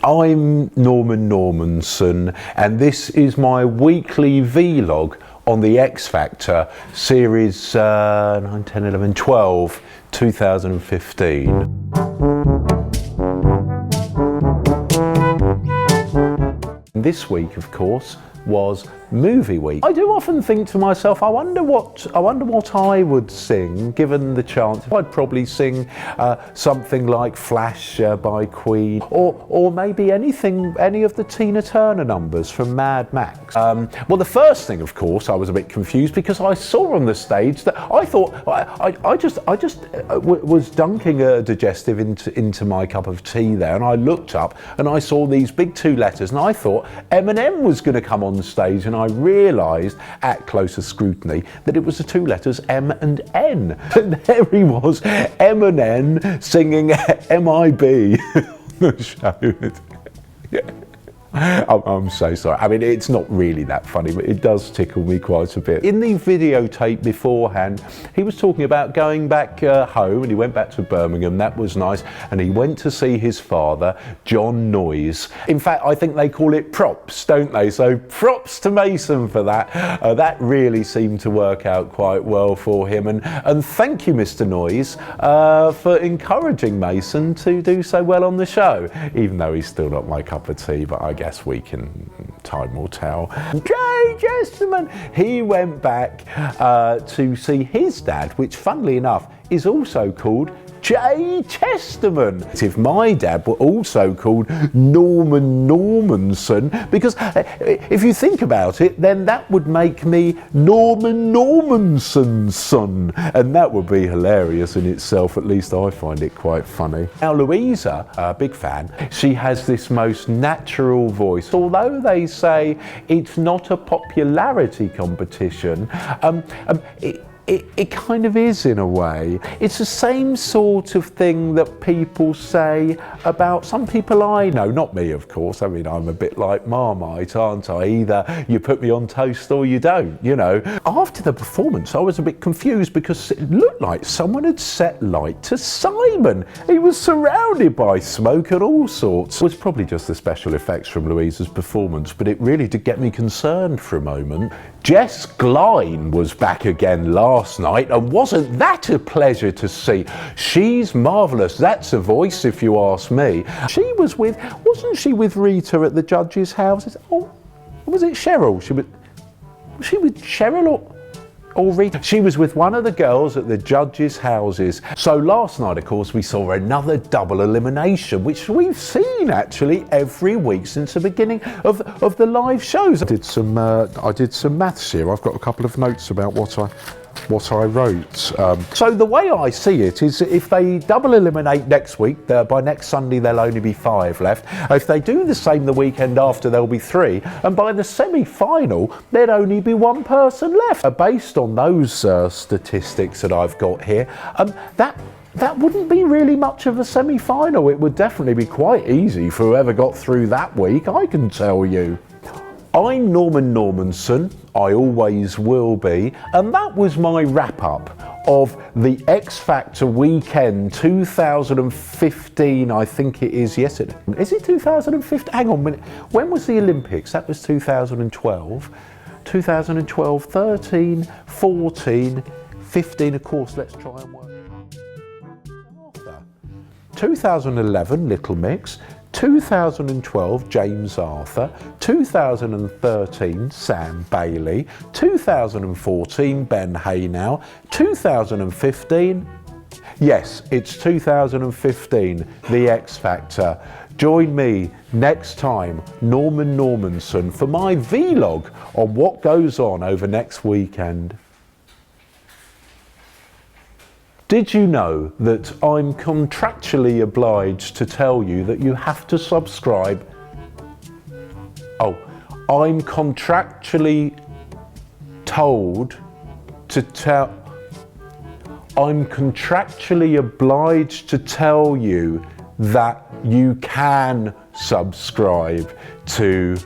I'm Norman Normanson, and this is my weekly vlog on the X Factor series 9, 10, 11, 12, 2015. This week, of course, was movie week. I do often think to myself, I wonder what I would sing given the chance. I'd probably sing something like Flash by Queen, or maybe any of the Tina Turner numbers from Mad Max. Well, the first thing, of course, I was a bit confused because I saw on the stage that I thought I just was dunking a digestive into my cup of tea there, and I looked up and I saw these big two letters, and I thought Eminem was going to come on stage, and I realised at closer scrutiny that it was the two letters M and N. And there he was, Eminem singing MIB on the show. Yeah. I'm so sorry. I mean, it's not really that funny, but it does tickle me quite a bit. In the videotape beforehand, he was talking about going back home, and he went back to Birmingham. That was nice. And he went to see his father, John Noyes. In fact, I think they call it props, don't they? So props to Mason for that. That really seemed to work out quite well for him. And thank you, Mr. Noyes, for encouraging Mason to do so well on the show, even though he's still not my cup of tea, but I guess time will tell. Jay Chesterman, he went back to see his dad, which funnily enough is also called Jay Chesterman. If my dad were also called Norman Normanson, because if you think about it, then that would make me Norman Normanson's son, and that would be hilarious in itself. At least I find it quite funny. Now Louisa, a big fan, she has this most natural voice. Although they say it's not a popularity competition, it kind of is in a way. It's the same sort of thing that people say about some people I know, not me of course. I mean, I'm a bit like Marmite, aren't I? Either you put me on toast or you don't, you know. After the performance I was a bit confused because it looked like someone had set light to Simon. He was surrounded by smoke and all sorts. It was probably just the special effects from Louisa's performance, but it really did get me concerned for a moment. Jess Glynne was back again last night, and wasn't that a pleasure to see? She's marvellous. That's a voice, if you ask me. Wasn't she with Rita at the judges' houses? Oh, was it Cheryl? Was she with Cheryl or Rita? She was with one of the girls at the judges' houses. So last night, of course, we saw another double elimination, which we've seen actually every week since the beginning of the live shows. I did some maths here. I've got a couple of notes about what I wrote. So the way I see it is, if they double eliminate next week, by next Sunday there'll only be 5 left. If they do the same the weekend after, there'll be 3, and by the semi-final there'd only be 1 person left. Based on those statistics that I've got here, that wouldn't be really much of a semi-final. It would definitely be quite easy for whoever got through that week, I can tell you. I'm Norman Normanson, I always will be, and that was my wrap-up of the X Factor weekend 2015, I think it is. Yes, is it 2015? Hang on a minute, when was the Olympics? That was 2012. 2012, 13, 14, 15, of course, let's try and work. 2011, Little Mix. 2012, James Arthur. 2013, Sam Bailey. 2014, Ben Haynow. 2015, yes, it's 2015, the X Factor. Join me next time, Norman Normanson, for my vlog on what goes on over next weekend. Did you know that I'm contractually obliged to tell you that you have to subscribe? Oh, I'm contractually told to tell... I'm contractually obliged to tell you that you can subscribe to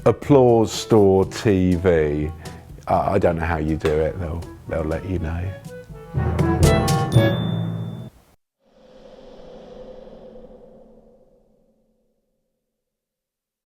Applause Store TV. I don't know how you do it, they'll let you know.